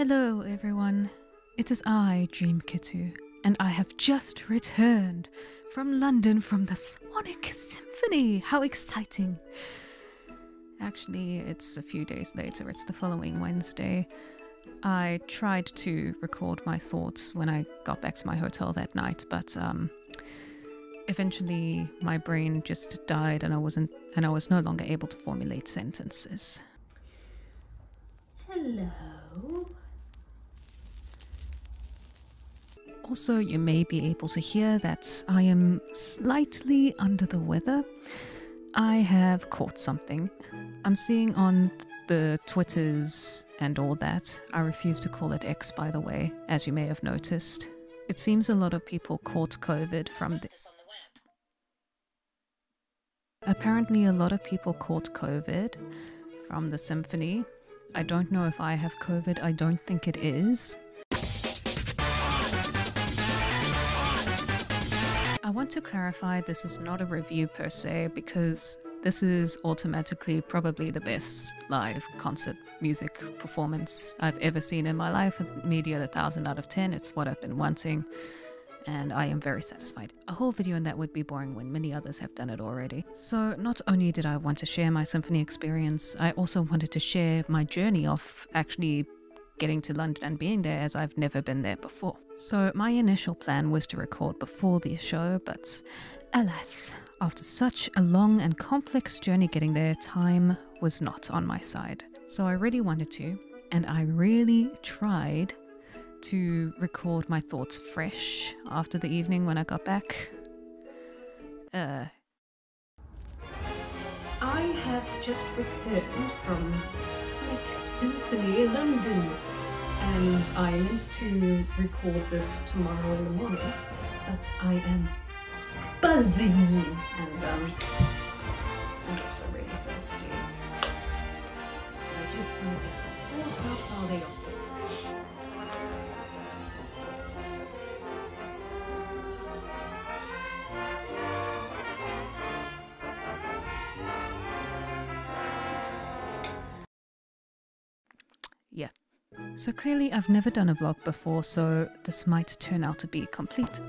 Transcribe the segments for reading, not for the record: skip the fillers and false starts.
Hello everyone, it is I, Dream Kittu, and I have just returned from London from the Sonic Symphony. How exciting! Actually, it's a few days later, it's the following Wednesday. I tried to record my thoughts when I got back to my hotel that night, but eventually my brain just died and I was no longer able to formulate sentences. Hello. Also, you may be able to hear that I am slightly under the weather. I have caught something. I'm seeing on the Twitters and all that. I refuse to call it X, by the way, as you may have noticed. It seems a lot of people caught COVID from the... Apparently a lot of people caught COVID from the symphony. I don't know if I have COVID. I don't think it is. I want to clarify this is not a review per se, because this is automatically probably the best live concert music performance I've ever seen in my life. Media 1,000 out of 10. It's what I've been wanting and I am very satisfied. A whole video on that would be boring when many others have done it already. So not only did I want to share my symphony experience, I also wanted to share my journey of actually getting to London and being there, as I've never been there before. So my initial plan was to record before the show, but alas, after such a long and complex journey getting there, time was not on my side. So I really wanted to, and I really tried to record my thoughts fresh after the evening when I got back. I have just returned from Sonic Symphony in London, and I meant to record this tomorrow in the morning, but I am buzzing and also really thirsty. I just want to get my thoughts out while they are still fresh. Yeah. So clearly I've never done a vlog before, so this might turn out to be complete.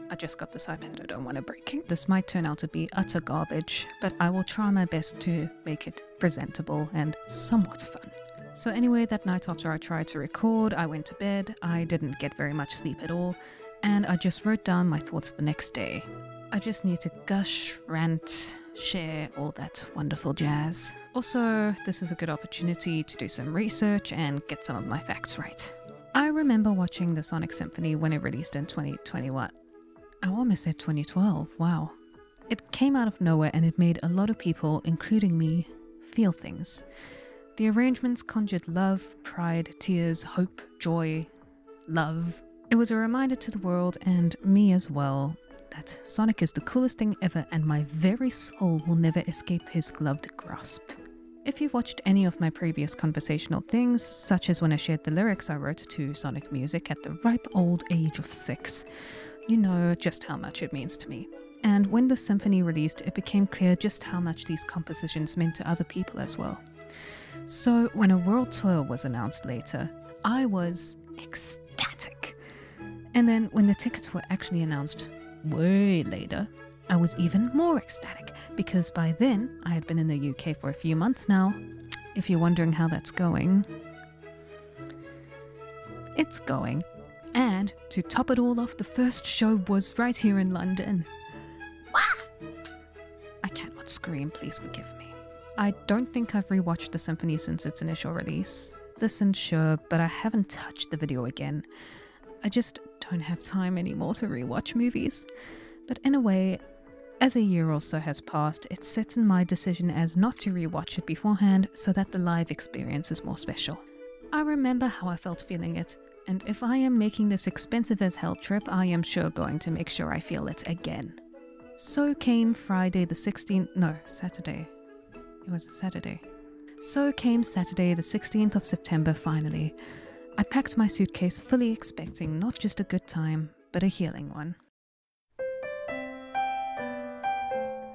I just got this iPad, I don't want it breaking. This might turn out to be utter garbage, but I will try my best to make it presentable and somewhat fun. So anyway, that night after I tried to record, I went to bed. I didn't get very much sleep at all, and I just wrote down my thoughts the next day. I just need to gush, rant, share, all that wonderful jazz. Also, this is a good opportunity to do some research and get some of my facts right. I remember watching the Sonic Symphony when it released in 2021. I almost said 2012, wow. It came out of nowhere and it made a lot of people, including me, feel things. The arrangements conjured love, pride, tears, hope, joy, love. It was a reminder to the world, and me as well, that Sonic is the coolest thing ever and my very soul will never escape his gloved grasp. If you've watched any of my previous conversational things, such as when I shared the lyrics I wrote to Sonic music at the ripe old age of 6, you know just how much it means to me. And when the symphony released, it became clear just how much these compositions meant to other people as well. So when a world tour was announced later, I was ecstatic. And then when the tickets were actually announced way later, I was even more ecstatic, because by then I had been in the UK for a few months now. If you're wondering how that's going, it's going. And to top it all off, the first show was right here in London. Wah! I cannot scream, please forgive me. I don't think I've rewatched the symphony since its initial release. Listened, sure, but I haven't touched the video again. I just don't have time anymore to rewatch movies. But in a way, as a year or so has passed, it sets in my decision as not to rewatch it beforehand so that the live experience is more special. I remember how I felt feeling it, and if I am making this expensive as hell trip, I am sure going to make sure I feel it again. So came Friday the 16th, no, Saturday. It was a Saturday. So came Saturday the 16th of September finally. I packed my suitcase fully expecting not just a good time, but a healing one.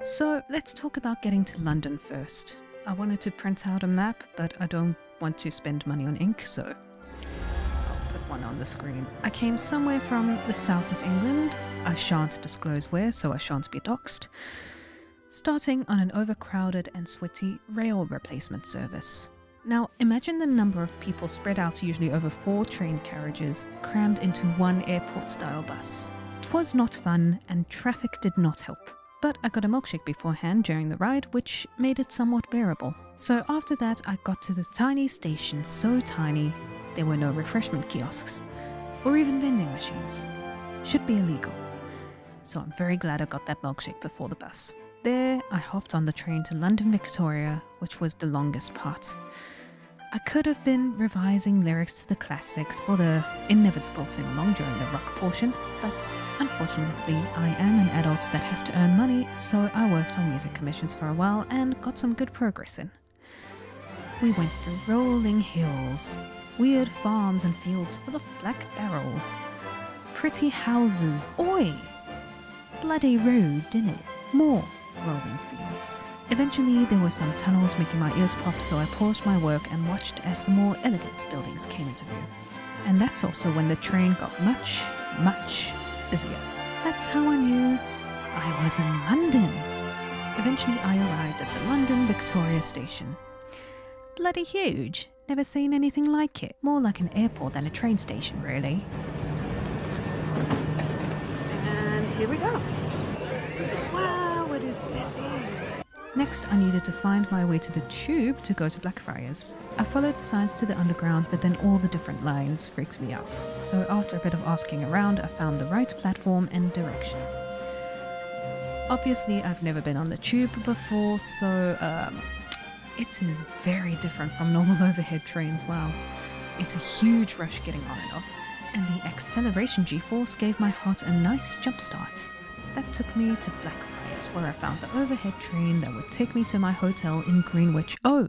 So let's talk about getting to London first. I wanted to print out a map, but I don't want to spend money on ink, so one on the screen. I came somewhere from the south of England. I shan't disclose where, so I shan't be doxxed. Starting on an overcrowded and sweaty rail replacement service. Now, imagine the number of people spread out usually over 4 train carriages, crammed into one airport-style bus. 'Twas not fun, and traffic did not help. But I got a milkshake beforehand during the ride, which made it somewhat bearable. So after that, I got to the tiny station, so tiny, there were no refreshment kiosks, or even vending machines. Should be illegal. So I'm very glad I got that milkshake before the bus. There, I hopped on the train to London Victoria, which was the longest part. I could have been revising lyrics to the classics for the inevitable sing-along during the rock portion, but unfortunately I am an adult that has to earn money, so I worked on music commissions for a while and got some good progress in. We went through rolling hills, weird farms and fields full of black barrels, pretty houses, oi! Bloody road, didn't it? More rolling fields. Eventually there were some tunnels making my ears pop, so I paused my work and watched as the more elegant buildings came into view. And that's also when the train got much, much busier. That's how I knew I was in London. Eventually I arrived at the London Victoria station. Bloody huge. Never seen anything like it. More like an airport than a train station, really. And here we go. Wow, it is busy. Next, I needed to find my way to the tube to go to Blackfriars. I followed the signs to the underground, but then all the different lines freaked me out. So after a bit of asking around, I found the right platform and direction. Obviously, I've never been on the tube before, so it is very different from normal overhead trains. Wow. It's a huge rush getting on and off, and the acceleration G-force gave my heart a nice jump start. That took me to Blackfriars, where I found the overhead train that would take me to my hotel in Greenwich. Oh,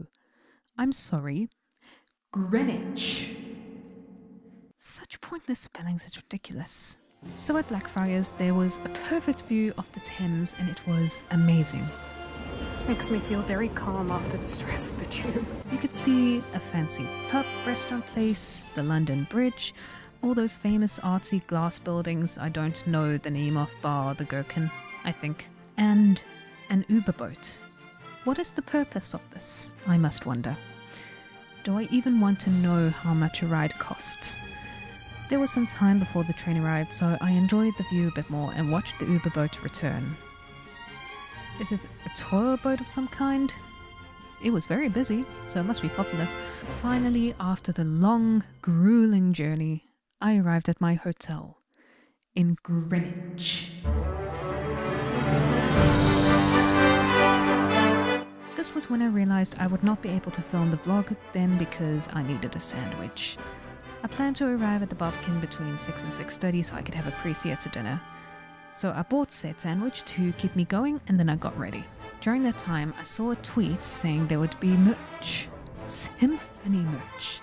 I'm sorry, Greenwich. Such pointless spellings, it's ridiculous. So at Blackfriars, there was a perfect view of the Thames, and it was amazing. Makes me feel very calm after the stress of the tube. You could see a fancy pub, restaurant place, the London Bridge, all those famous artsy glass buildings I don't know the name of, bar the Gherkin, I think. And an Uber boat. What is the purpose of this, I must wonder? Do I even want to know how much a ride costs? There was some time before the train arrived, so I enjoyed the view a bit more and watched the Uber boat return. Is it a tour boat of some kind? It was very busy, so it must be popular. Finally, after the long, grueling journey, I arrived at my hotel in Greenwich. This was when I realized I would not be able to film the vlog then because I needed a sandwich. I planned to arrive at the Barbican between 6 and 6:30 so I could have a pre-theatre dinner. So I bought said sandwich to keep me going, and then I got ready. During that time, I saw a tweet saying there would be merch. Symphony merch.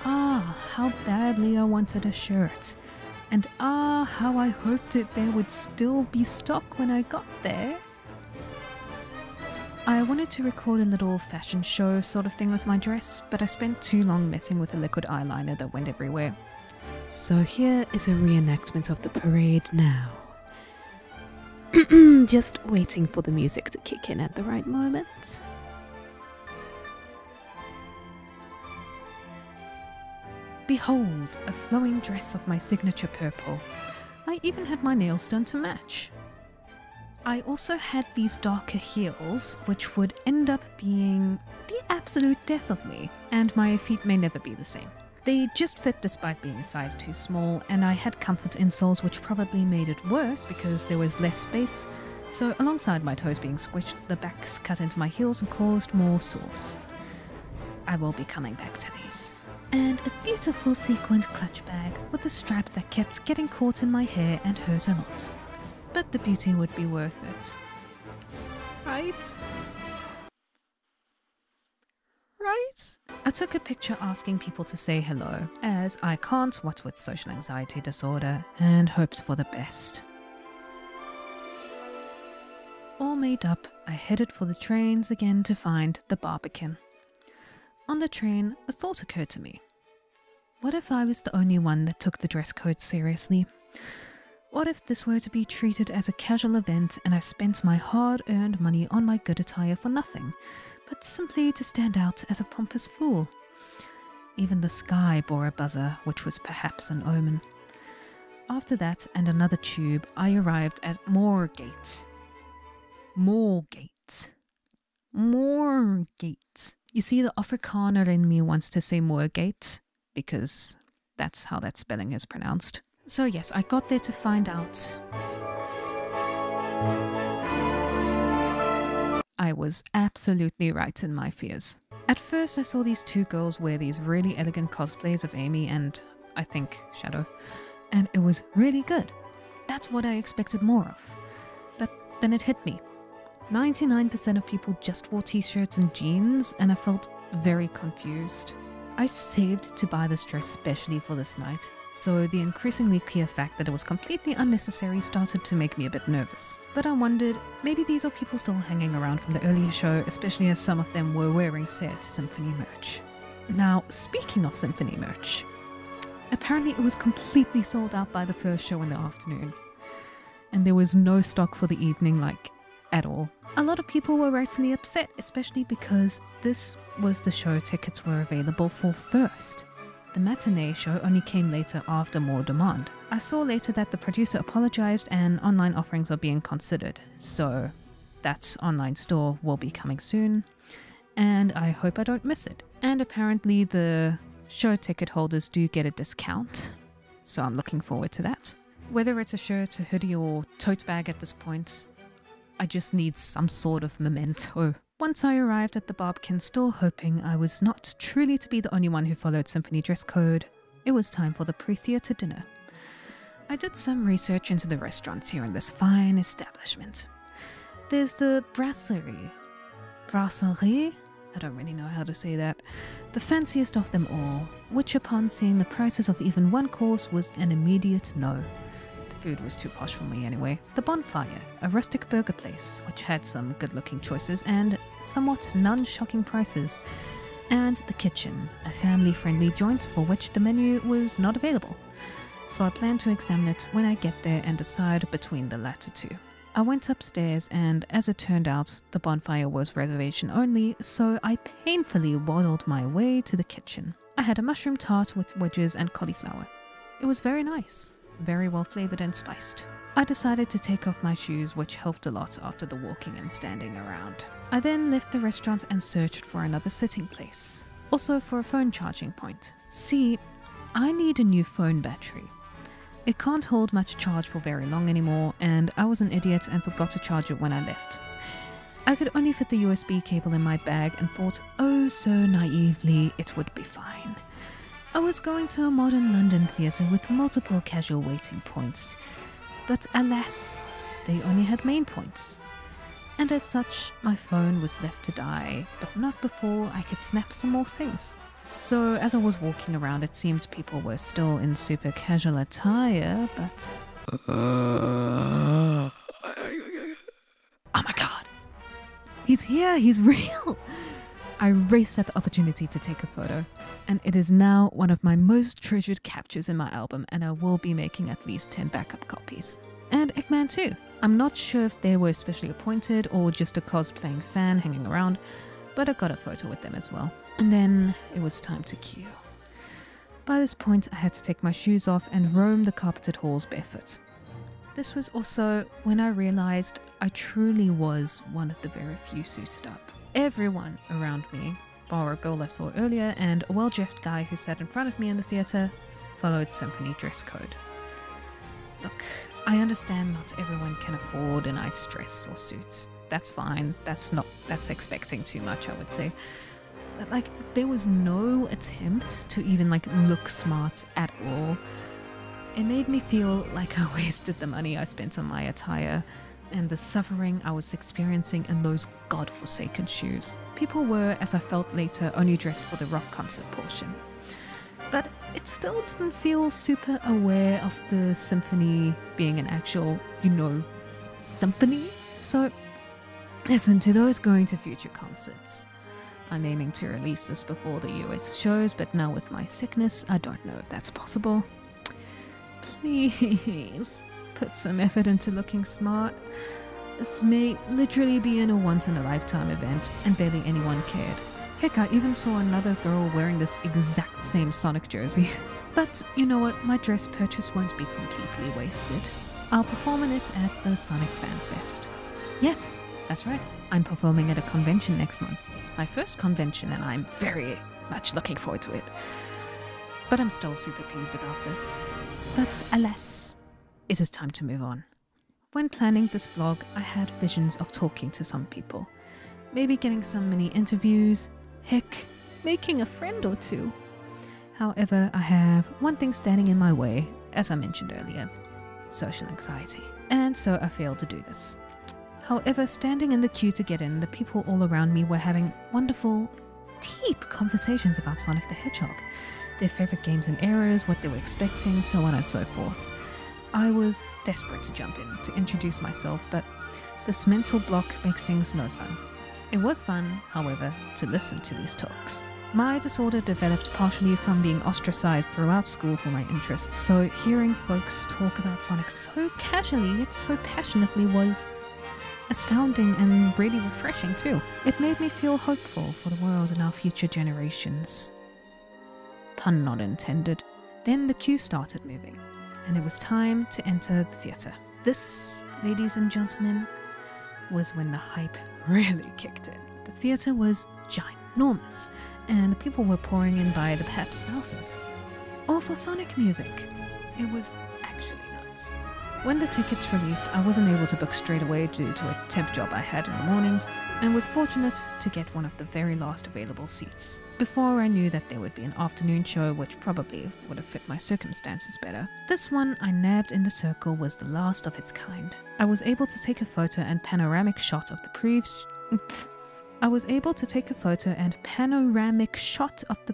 Ah, how badly I wanted a shirt. And ah, how I hoped that there would still be stock when I got there. I wanted to record a little fashion show sort of thing with my dress, but I spent too long messing with the liquid eyeliner that went everywhere. So here is a reenactment of the parade now. Just waiting for the music to kick in at the right moment. Behold, a flowing dress of my signature purple. I even had my nails done to match. I also had these darker heels, which would end up being the absolute death of me, and my feet may never be the same. They just fit despite being a size too small, and I had comfort insoles which probably made it worse because there was less space, so alongside my toes being squished, the backs cut into my heels and caused more sores. I will be coming back to these. And a beautiful sequined clutch bag with a strap that kept getting caught in my hair and hurt a lot. But the beauty would be worth it. Right? Right? I took a picture asking people to say hello, as I can't, what with social anxiety disorder, and hopes for the best. All made up, I headed for the trains again to find the Barbican. On the train, a thought occurred to me. What if I was the only one that took the dress code seriously? What if this were to be treated as a casual event and I spent my hard-earned money on my good attire for nothing, but simply to stand out as a pompous fool? Even the sky bore a buzzer, which was perhaps an omen. After that and another tube, I arrived at Moorgate. Moorgate. Moorgate. You see, the Afrikaner in me wants to say Moorgate, because that's how that spelling is pronounced. So yes, I got there to find out. I was absolutely right in my fears. At first I saw these two girls wear these really elegant cosplays of Amy and, I think, Shadow, and it was really good. That's what I expected more of. But then it hit me. 99% of people just wore t-shirts and jeans, and I felt very confused. I saved to buy this dress specially for this night, so the increasingly clear fact that it was completely unnecessary started to make me a bit nervous. But I wondered, maybe these are people still hanging around from the earlier show, especially as some of them were wearing said Symphony merch. Now, speaking of Symphony merch, apparently it was completely sold out by the first show in the afternoon. And there was no stock for the evening, like, at all. A lot of people were rightfully upset, especially because this was the show tickets were available for first. The matinee show only came later after more demand. I saw later that the producer apologized and online offerings are being considered, so that online store will be coming soon, and I hope I don't miss it. And apparently the show ticket holders do get a discount, so I'm looking forward to that. Whether it's a shirt, a hoodie, or tote bag at this point, I just need some sort of memento. Once I arrived at the Barbican, still hoping I was not truly to be the only one who followed Symphony dress code, it was time for the pre-theatre dinner. I did some research into the restaurants here in this fine establishment. There's the Brasserie. Brasserie? I don't really know how to say that. The fanciest of them all, which upon seeing the prices of even one course was an immediate no. Food was too posh for me anyway. The Bonfire, a rustic burger place, which had some good-looking choices and somewhat non-shocking prices. And the Kitchen, a family-friendly joint for which the menu was not available. So I plan to examine it when I get there and decide between the latter two. I went upstairs and, as it turned out, the Bonfire was reservation only, so I painfully waddled my way to the Kitchen. I had a mushroom tart with wedges and cauliflower. It was very nice. Very well flavored and spiced. I decided to take off my shoes, which helped a lot after the walking and standing around. I then left the restaurant and searched for another sitting place. Also for a phone charging point. See, I need a new phone battery. It can't hold much charge for very long anymore, and I was an idiot and forgot to charge it when I left. I could only fit the USB cable in my bag and thought, oh so naively, it would be fine. I was going to a modern London theatre with multiple casual waiting points, but alas, they only had main points. And as such, my phone was left to die, but not before I could snap some more things. So as I was walking around, it seemed people were still in super casual attire, but... Oh my god! He's here! He's real! I raced at the opportunity to take a photo, and it is now one of my most treasured captures in my album, and I will be making at least 10 backup copies. And Eggman too. I'm not sure if they were specially appointed or just a cosplaying fan hanging around, but I got a photo with them as well. And then it was time to queue. By this point I had to take my shoes off and roam the carpeted halls barefoot. This was also when I realized I truly was one of the very few suited up. Everyone around me, bar a girl I saw earlier and a well-dressed guy who sat in front of me in the theatre, followed Symphony dress code. Look, I understand not everyone can afford a nice dress or suits. That's fine. That's expecting too much, I would say. But like, there was no attempt to even like look smart at all. It made me feel like I wasted the money I spent on my attire and the suffering I was experiencing in those godforsaken shoes. People were, as I felt later, only dressed for the rock concert portion. But it still didn't feel super aware of the symphony being an actual, symphony. So, listen, to those going to future concerts, I'm aiming to release this before the US shows, but now with my sickness, I don't know if that's possible. Please, put some effort into looking smart. This may literally be in a once-in-a-lifetime event, and barely anyone cared. Heck, I even saw another girl wearing this exact same Sonic jersey. But you know what, my dress purchase won't be completely wasted. I'll perform in it at the Sonic Fan Fest. Yes, that's right, I'm performing at a convention next month. My first convention, and I'm very much looking forward to it. But I'm still super peeved about this. But alas, it is time to move on. When planning this vlog, I had visions of talking to some people. Maybe getting some mini interviews, heck, making a friend or two. However, I have one thing standing in my way, as I mentioned earlier, social anxiety. And so I failed to do this. However, standing in the queue to get in, the people all around me were having wonderful, deep conversations about Sonic the Hedgehog, their favorite games and eras, what they were expecting, so on and so forth. I was desperate to jump in to introduce myself, but this mental block makes things no fun. It was fun, however, to listen to these talks. My disorder developed partially from being ostracized throughout school for my interests, so hearing folks talk about Sonic so casually yet so passionately was astounding and really refreshing too. It made me feel hopeful for the world and our future generations. Pun not intended. Then the queue started moving, and it was time to enter the theatre. This, ladies and gentlemen, was when the hype really kicked in. The theatre was ginormous, and the people were pouring in by the perhaps thousands. All for Sonic music. It was actually nuts. When the tickets released, I wasn't able to book straight away due to a temp job I had in the mornings, and was fortunate to get one of the very last available seats. Before I knew that there would be an afternoon show, which probably would have fit my circumstances better. This one I nabbed in the circle was the last of its kind. I was able to take a photo and panoramic shot of the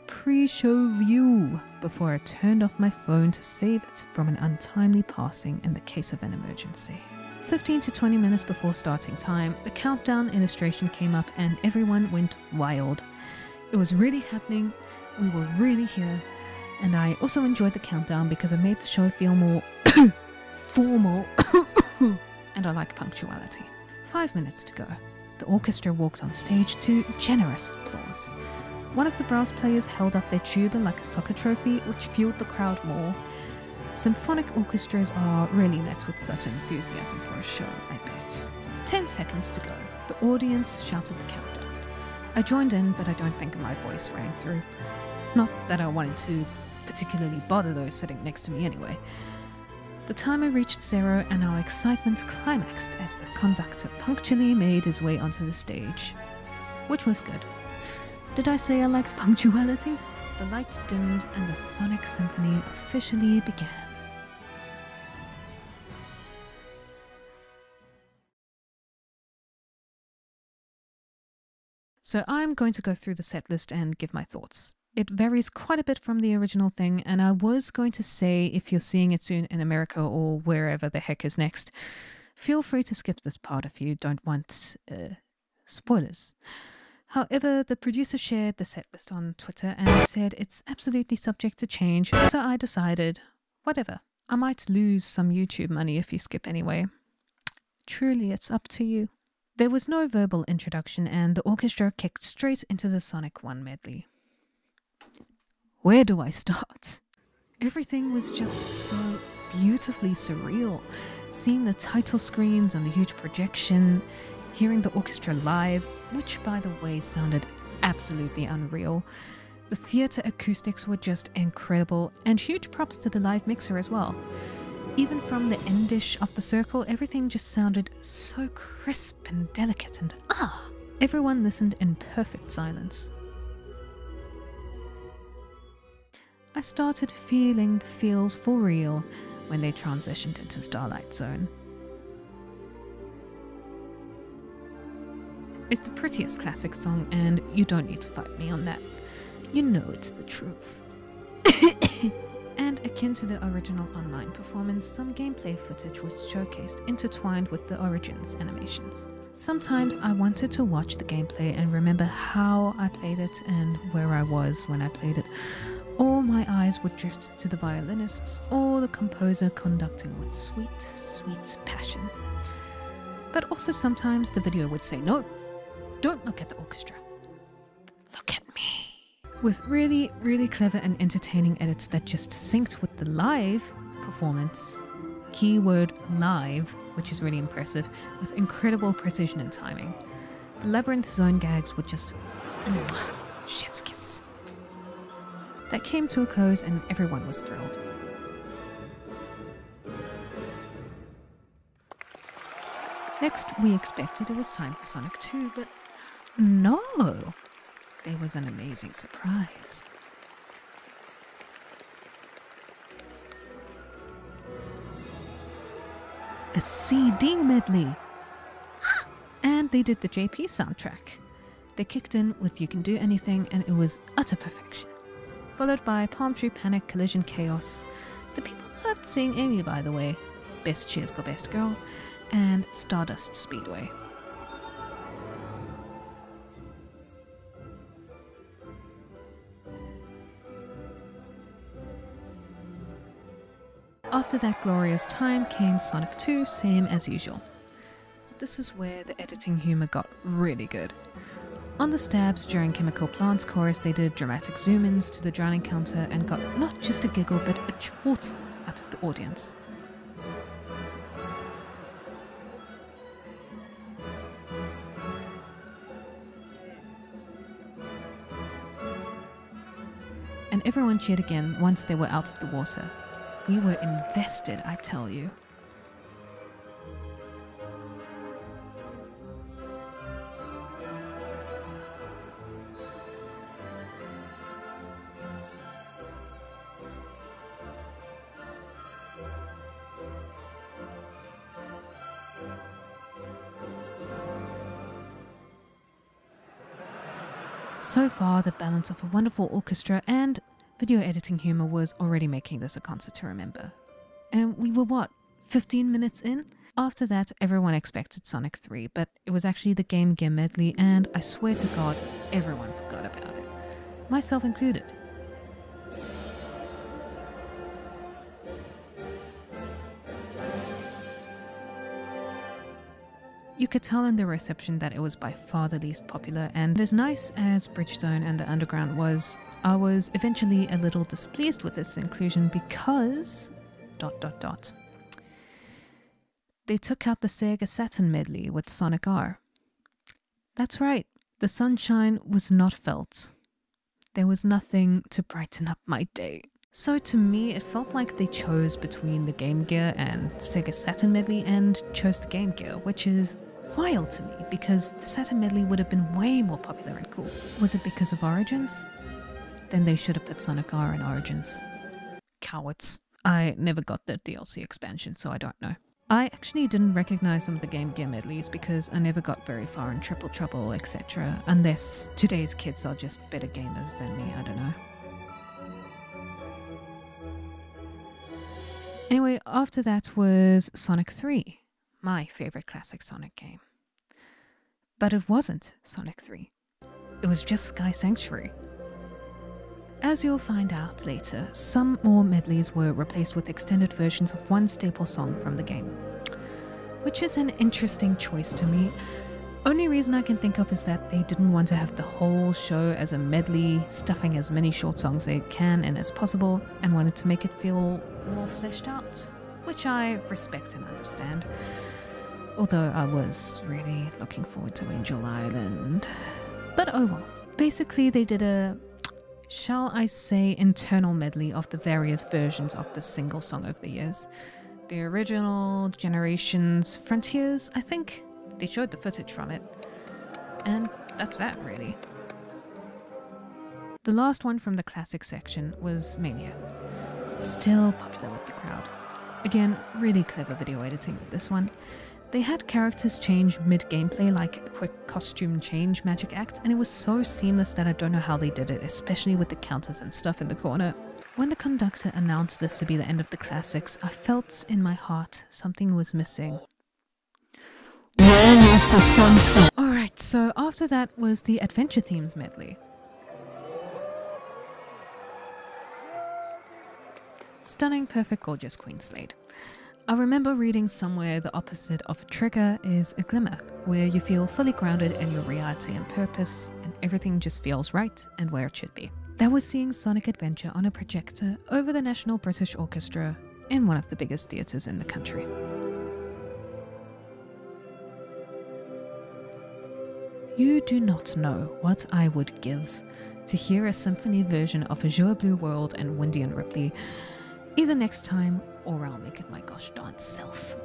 pre-show view before I turned off my phone to save it from an untimely passing in the case of an emergency. 15 to 20 minutes before starting time, the countdown illustration came up and everyone went wild. It was really happening, we were really here, and I also enjoyed the countdown because it made the show feel more formal, and I like punctuality. 5 minutes to go. The orchestra walked on stage to generous applause. One of the brass players held up their tuba like a soccer trophy, which fueled the crowd more. Symphonic orchestras are really met with such enthusiasm for a show, I bet. 10 seconds to go. The audience shouted the countdown. I joined in, but I don't think my voice rang through. Not that I wanted to particularly bother those sitting next to me anyway. The timer reached 0 and our excitement climaxed as the conductor punctually made his way onto the stage. Which was good. Did I say I liked punctuality? The lights dimmed and the Sonic Symphony officially began. So I'm going to go through the set list and give my thoughts. It varies quite a bit from the original thing, and I was going to say if you're seeing it soon in America or wherever the heck is next, feel free to skip this part if you don't want spoilers. However, the producer shared the set list on Twitter and said it's absolutely subject to change, so I decided, whatever. I might lose some YouTube money if you skip anyway. Truly, it's up to you. There was no verbal introduction and the orchestra kicked straight into the Sonic 1 medley. Where do I start? Everything was just so beautifully surreal. Seeing the title screens on the huge projection, hearing the orchestra live, which by the way sounded absolutely unreal. The theatre acoustics were just incredible, and huge props to the live mixer as well. Even from the endish of the circle, everything just sounded so crisp and delicate and everyone listened in perfect silence. I started feeling the feels for real when they transitioned into Starlight Zone. It's the prettiest classic song, and you don't need to fight me on that. You know it's the truth. And akin to the original online performance, some gameplay footage was showcased intertwined with the Origins animations. Sometimes I wanted to watch the gameplay and remember how I played it and where I was when I played it. Or my eyes would drift to the violinists or the composer conducting with sweet, sweet passion. But also sometimes the video would say, no, don't look at the orchestra. Look at me. With really, really clever and entertaining edits that just synced with the live performance. Keyword live, which is really impressive, with incredible precision and timing. The labyrinth zone gags were just chef's kiss. That came to a close and everyone was thrilled. Next, we expected it was time for Sonic 2, but no! There was an amazing surprise. A CD medley! And they did the JP soundtrack. They kicked in with You Can Do Anything and it was utter perfection. Followed by Palm Tree Panic, Collision Chaos. The people loved seeing Amy, by the way. Best Cheers for Best Girl. And Stardust Speedway. After that glorious time came Sonic 2, same as usual. This is where the editing humor got really good. On the stabs during Chemical Plants chorus, they did dramatic zoom-ins to the drowning counter and got not just a giggle but a chortle out of the audience. And everyone cheered again once they were out of the water. We were invested, I tell you. So far, the balance of a wonderful orchestra and video editing humor was already making this a concert to remember. And we were what, 15 minutes in? After that, everyone expected Sonic 3, but it was actually the Game Gear medley, and I swear to God, everyone forgot about it. Myself included. You could tell in the reception that it was by far the least popular, and as nice as Bridgestone and the Underground was, I was eventually a little displeased with this inclusion because... They took out the Sega Saturn medley with Sonic R. That's right, the sunshine was not felt. There was nothing to brighten up my day. So to me, it felt like they chose between the Game Gear and Sega Saturn medley and chose the Game Gear, which is wild to me because the Saturn medley would have been way more popular and cool. Was it because of Origins? Then they should have put Sonic R in Origins. Cowards. I never got the DLC expansion, so I don't know. I actually didn't recognize some of the Game Gear medleys because I never got very far in Triple Trouble, etc. Unless today's kids are just better gamers than me, I don't know. Anyway, after that was Sonic 3, my favorite classic Sonic game. But it wasn't Sonic 3. It was just Sky Sanctuary. As you'll find out later, some more medleys were replaced with extended versions of one staple song from the game. Which is an interesting choice to me. Only reason I can think of is that they didn't want to have the whole show as a medley, stuffing as many short songs they can and as possible, and wanted to make it feel more fleshed out, which I respect and understand. Although I was really looking forward to Angel Island. But oh well. Basically they did a, shall I say, internal medley of the various versions of the single song over the years. The original, Generations, Frontiers, I think. They showed the footage from it. And that's that, really. The last one from the classic section was Mania. Still popular with the crowd. Again, really clever video editing with this one. They had characters change mid-gameplay like a quick costume change magic act, and it was so seamless that I don't know how they did it, especially with the counters and stuff in the corner. When the conductor announced this to be the end of the classics, I felt in my heart something was missing. When you after sunset. Alright, so after that was the Adventure Themes medley. Stunning, perfect, gorgeous Queen Slade. I remember reading somewhere the opposite of a trigger is a glimmer, where you feel fully grounded in your reality and purpose, and everything just feels right and where it should be. That was seeing Sonic Adventure on a projector over the National British Orchestra in one of the biggest theatres in the country. You do not know what I would give to hear a symphony version of Azure Blue World and Windy and Ripley, either next time or I'll make it my gosh darn self.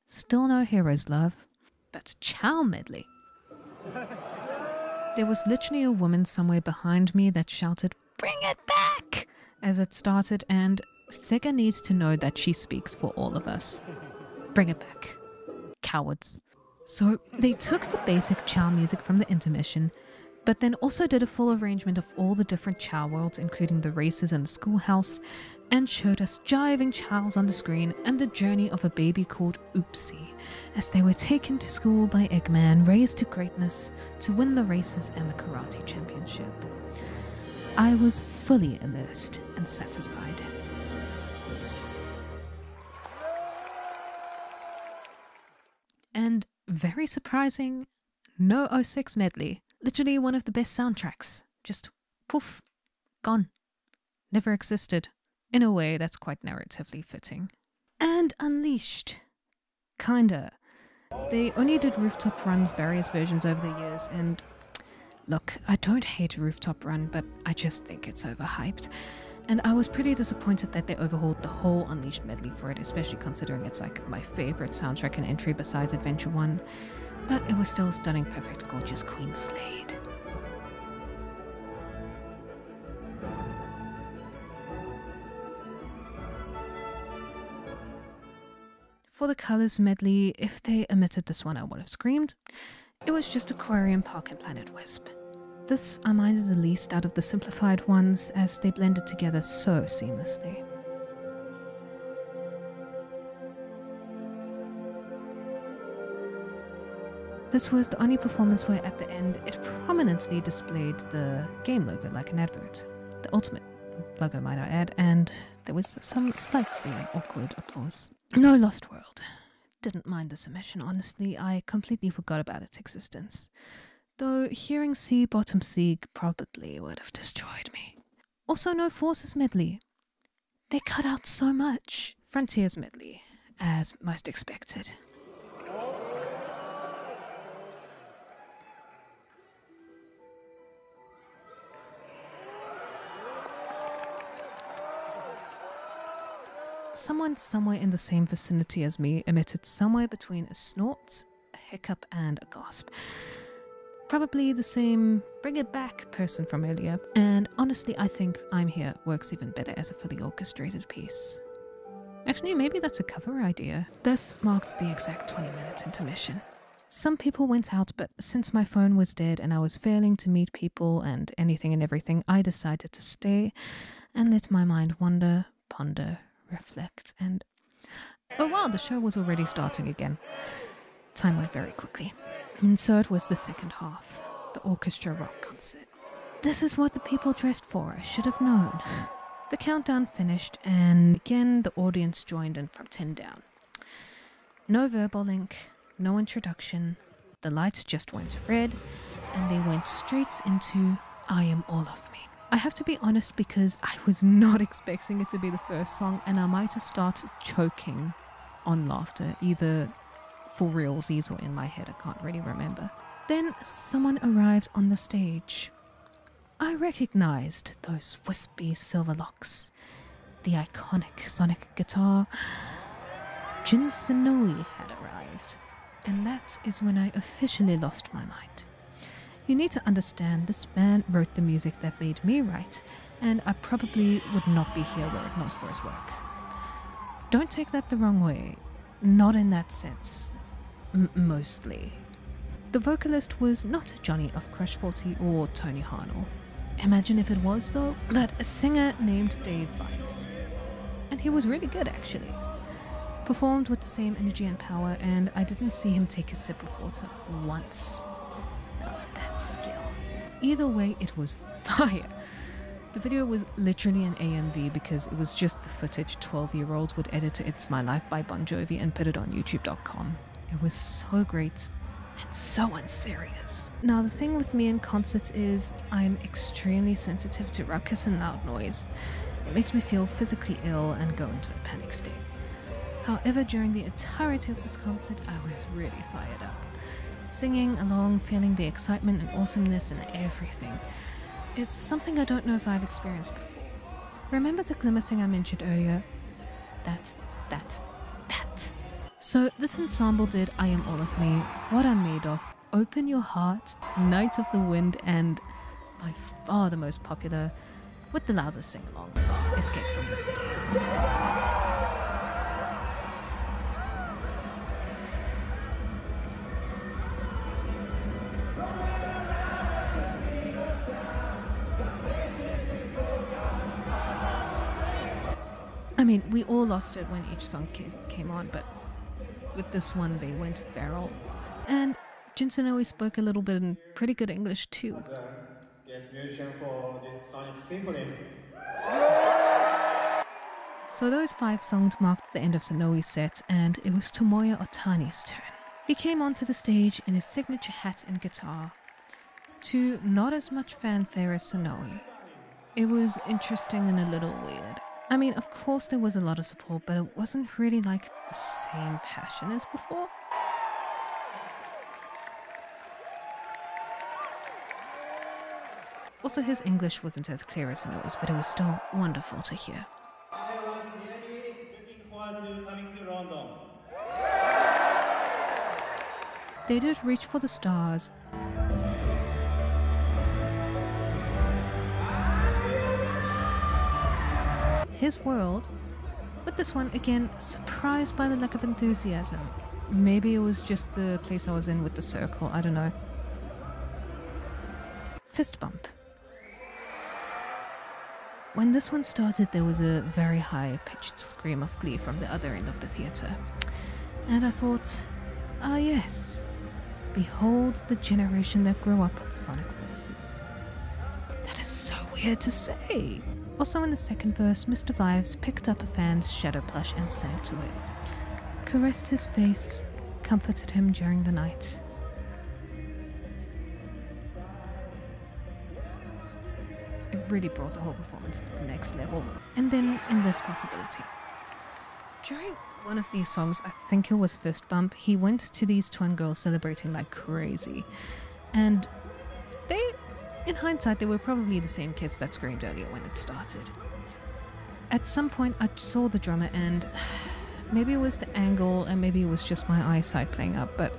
Still no Heroes Love, but Chow medley. There was literally a woman somewhere behind me that shouted, "Bring it back!" as it started, and Sega needs to know that she speaks for all of us. Bring it back. Cowards. So they took the basic Chow music from the intermission, but then also did a full arrangement of all the different Chow worlds, including the races in the schoolhouse, and showed us jiving Chows on the screen and the journey of a baby called Oopsie, as they were taken to school by Eggman, raised to greatness to win the races and the karate championship. I was fully immersed and satisfied. And very surprising, no 06 medley. Literally one of the best soundtracks. Just poof, gone. Never existed. In a way that's quite narratively fitting. And Unleashed. Kinda. They only did Rooftop Run's various versions over the years, and look, I don't hate Rooftop Run, but I just think it's overhyped. And I was pretty disappointed that they overhauled the whole Unleashed medley for it, especially considering it's like my favorite soundtrack and entry besides Adventure 1. But it was still stunning, perfect, gorgeous Queen Slade. For the Colors medley, if they omitted this one I would have screamed. It was just Aquarium Park and Planet Wisp. This I minded the least out of the simplified ones, as they blended together so seamlessly. This was the only performance where at the end it prominently displayed the game logo like an advert. The ultimate logo, might I add, and there was some slightly awkward applause. No Lost World. Didn't mind the submission, honestly. I completely forgot about its existence. Though hearing C Bottom Sieg probably would have destroyed me. Also no Forces medley. They cut out so much. Frontiers medley, as most expected. Someone somewhere in the same vicinity as me emitted somewhere between a snort, a hiccup, and a gasp. Probably the same bring it back person from earlier, and honestly I think I'm Here works even better as a fully orchestrated piece. Actually, maybe that's a cover idea. This marked the exact 20-minute intermission. Some people went out, but since my phone was dead and I was failing to meet people and anything and everything, I decided to stay and let my mind wander, ponder, reflect, and oh wow, the show was already starting again. Time went very quickly. And so it was the second half, the orchestra rock concert. This is what the people dressed for, I should have known. The countdown finished, and again the audience joined in from 10 down. No verbal link, no introduction, the lights just went red, and they went straight into I Am All of Me. I have to be honest because I was not expecting it to be the first song, and I might have started choking on laughter, either for realsies or in my head, I can't really remember. Then someone arrived on the stage. I recognized those wispy silver locks, the iconic Sonic guitar. Jin Senoi had arrived, and that is when I officially lost my mind. You need to understand this man wrote the music that made me write, and I probably would not be here were it not for his work. Don't take that the wrong way. Not in that sense. Mostly. The vocalist was not Johnny of Crush 40 or Tony Harnell. Imagine if it was though, but a singer named Dave Vives. And he was really good actually. Performed with the same energy and power, and I didn't see him take a sip of water once. Now that's skill. Either way, it was fire. The video was literally an AMV because it was just the footage 12-year-olds would edit to It's My Life by Bon Jovi and put it on YouTube.com. It was so great and so unserious. Now the thing with me in concerts is I'm extremely sensitive to ruckus and loud noise. It makes me feel physically ill and go into a panic state. However, during the entirety of this concert, I was really fired up. Singing along, feeling the excitement and awesomeness and everything. It's something I don't know if I've experienced before. Remember the glimmer thing I mentioned earlier? That. So this ensemble did I Am All of Me, What I'm Made Of, Open Your Heart, Night of the Wind, and by far the most popular, with the loudest sing-along, Escape from the City. I mean, we all lost it when each song came on, but with this one they went feral. And Jinsonoe spoke a little bit in pretty good English too. Guest musician for this Sonic Symphony. So those 5 songs marked the end of Sonoe's set, and it was Tomoya Otani's turn. He came onto the stage in his signature hat and guitar, to not as much fanfare as Sonoe. It was interesting and a little weird. I mean, of course there was a lot of support, but it wasn't really like the same passion as before. Also, his English wasn't as clear as Sonoe's, but it was still wonderful to hear. I was really looking forward to coming to London. They did Reach for the Stars. His World. With this one, again, surprised by the lack of enthusiasm. Maybe it was just the place I was in with the circle, I don't know. Fist Bump. When this one started, there was a very high-pitched scream of glee from the other end of the theatre. And I thought, ah yes, behold the generation that grew up with Sonic Forces. That is so weird to say. Also in the second verse, Mr. Vives picked up a fan's shadow plush and sang to it. Caressed his face, comforted him during the night. It really brought the whole performance to the next level. And then Endless Possibility. During one of these songs, I think it was Fist Bump, he went to these twin girls celebrating like crazy. And they, in hindsight, they were probably the same kids that screamed earlier when it started. At some point, I saw the drummer and maybe it was the angle and maybe it was just my eyesight playing up, but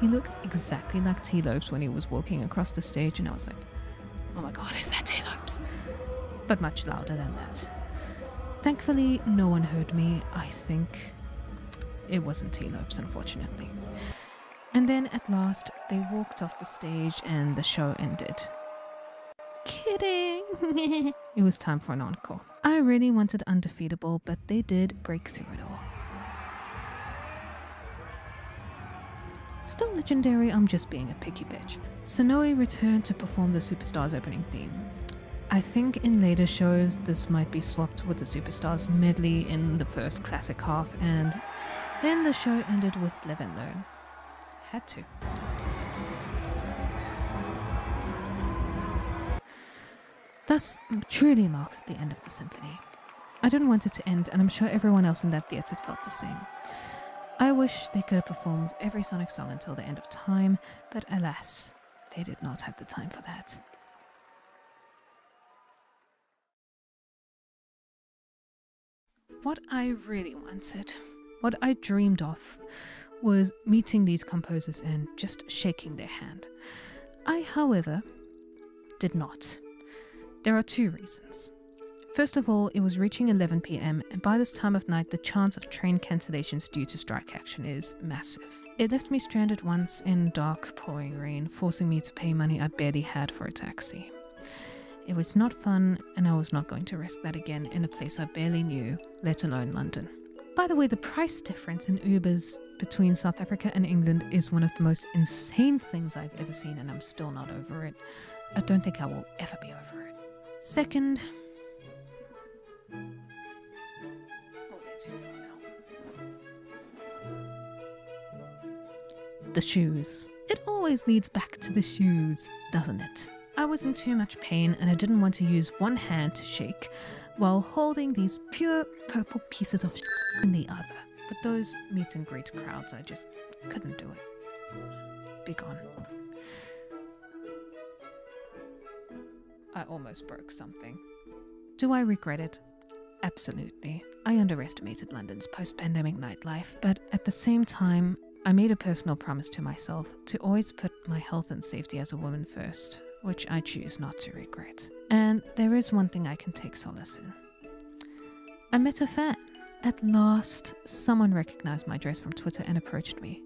he looked exactly like T-Lopes when he was walking across the stage, and I was like, oh my god, is that T-Lopes? But much louder than that. Thankfully, no one heard me. I think it wasn't T-Lopes, unfortunately. And then at last, they walked off the stage and the show ended. Kidding! It was time for an encore. I really wanted Undefeatable, but they did break through it all. Still legendary, I'm just being a picky bitch. Sonoe returned to perform the Superstars opening theme. I think in later shows this might be swapped with the Superstars medley in the first classic half, and then the show ended with Live and Learn. Had to. Thus, truly marks the end of the symphony. I didn't want it to end, and I'm sure everyone else in that theatre felt the same. I wish they could have performed every Sonic song until the end of time, but alas, they did not have the time for that. What I really wanted, what I dreamed of, was meeting these composers and just shaking their hand. I, however, did not. There are 2 reasons. First of all, it was reaching 11 p.m. and by this time of night the chance of train cancellations due to strike action is massive. It left me stranded once in dark, pouring rain, forcing me to pay money I barely had for a taxi. It was not fun, and I was not going to risk that again in a place I barely knew, let alone London. By the way, the price difference in Ubers between South Africa and England is one of the most insane things I've ever seen, and I'm still not over it. I don't think I will ever be over it. Second... Oh, they're too far now. The shoes. It always leads back to the shoes, doesn't it? I was in too much pain and I didn't want to use one hand to shake while holding these pure purple pieces of in the other. But those meet and greet crowds, I just couldn't do it. Be gone. I almost broke something. Do I regret it? Absolutely. I underestimated London's post-pandemic nightlife, but at the same time, I made a personal promise to myself to always put my health and safety as a woman first, which I choose not to regret. And there is one thing I can take solace in. I met a fan. At last, someone recognized my dress from Twitter and approached me.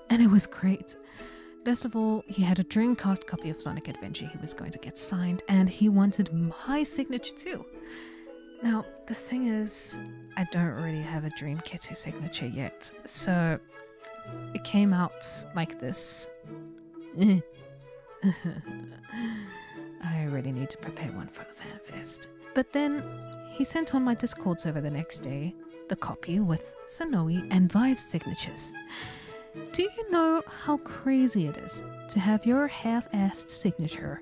And it was great. Best of all, he had a Dreamcast copy of Sonic Adventure he was going to get signed, and he wanted my signature too. Now, the thing is, I don't really have a Dream Kittu signature yet, so it came out like this. I really need to prepare one for the fan fest. But then, he sent on my Discord server the next day the copy with Sonoe and Vive's signatures. Do you know how crazy it is to have your half-assed signature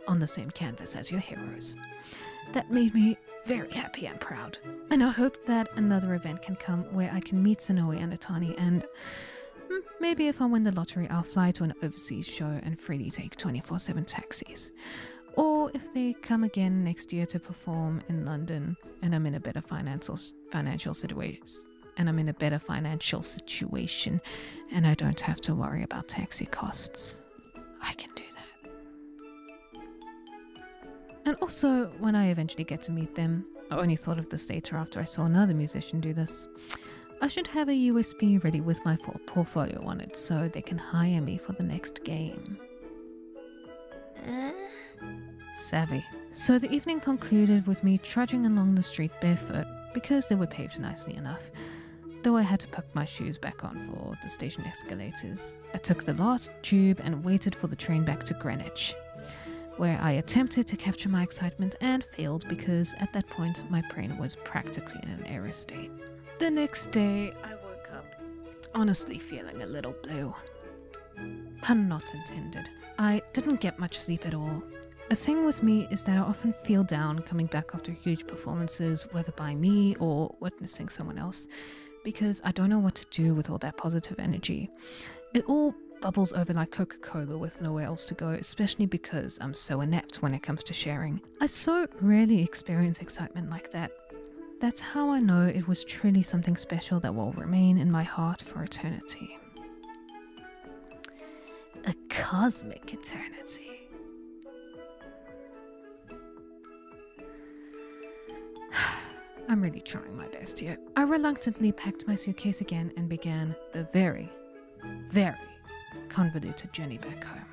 on the same canvas as your heroes? That made me very happy and proud. And I hope that another event can come where I can meet Sonoe and Otani, and maybe if I win the lottery I'll fly to an overseas show and freely take 24/7 taxis. Or if they come again next year to perform in London and I'm in a better financial situation and I don't have to worry about taxi costs, I can do that. And also, when I eventually get to meet them, I only thought of this later after I saw another musician do this, I should have a USB ready with my portfolio on it so they can hire me for the next game. Savvy. So the evening concluded with me trudging along the street barefoot because they were paved nicely enough, though I had to put my shoes back on for the station escalators. I took the last tube and waited for the train back to Greenwich, where I attempted to capture my excitement and failed because at that point my brain was practically in an error state. The next day I woke up honestly feeling a little blue. Pun not intended. I didn't get much sleep at all. A thing with me is that I often feel down coming back after huge performances, whether by me or witnessing someone else, because I don't know what to do with all that positive energy. It all bubbles over like Coca-Cola with nowhere else to go, especially because I'm so inept when it comes to sharing. I so rarely experience excitement like that. That's how I know it was truly something special that will remain in my heart for eternity. A cosmic eternity. I'm really trying my best here. I reluctantly packed my suitcase again and began the very, very convoluted journey back home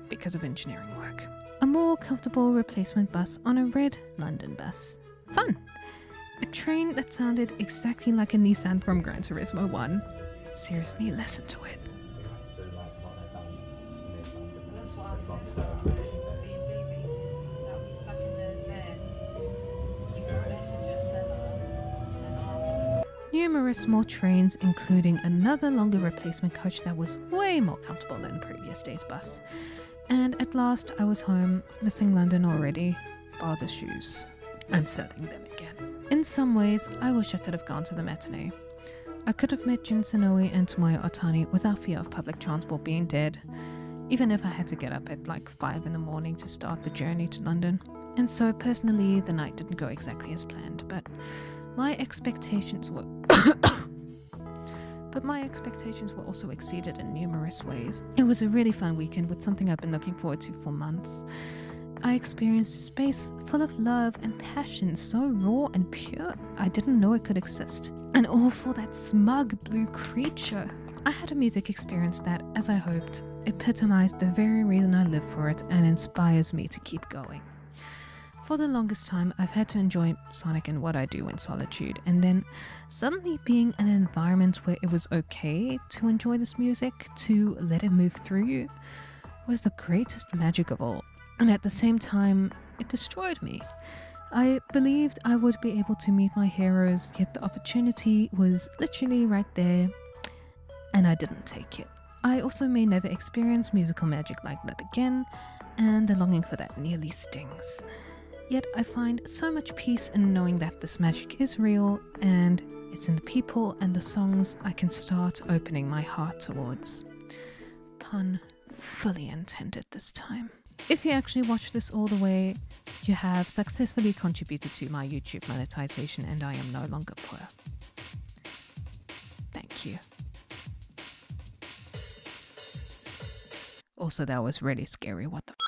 because of engineering work. A more comfortable replacement bus on a red London bus. Fun! A train that sounded exactly like a Nissan from Gran Turismo 1. Seriously, listen to it. Numerous more trains, including another longer replacement coach that was way more comfortable than the previous day's bus. And at last I was home, missing London already, bar the shoes. I'm selling them again. In some ways, I wish I could have gone to the matinee. I could have met Jun Sonoe and Tomoyo Otani without fear of public transport being dead, even if I had to get up at like 5 in the morning to start the journey to London. And so personally, the night didn't go exactly as planned, but my expectations were but my expectations were also exceeded in numerous ways. It was a really fun weekend with something I've been looking forward to for months. I experienced a space full of love and passion, so raw and pure I didn't know it could exist. And all for that smug blue creature. I had a music experience that, as I hoped, epitomized the very reason I live for it and inspires me to keep going. For the longest time, I've had to enjoy Sonic and what I do in solitude, and then suddenly being in an environment where it was okay to enjoy this music, to let it move through you, was the greatest magic of all. And at the same time, it destroyed me. I believed I would be able to meet my heroes, yet the opportunity was literally right there, and I didn't take it. I also may never experience musical magic like that again, and the longing for that nearly stings. Yet I find so much peace in knowing that this magic is real, and it's in the people and the songs I can start opening my heart towards. Pun fully intended this time. If you actually watch this all the way, you have successfully contributed to my YouTube monetization, and I am no longer poor. Thank you. Also, that was really scary. What the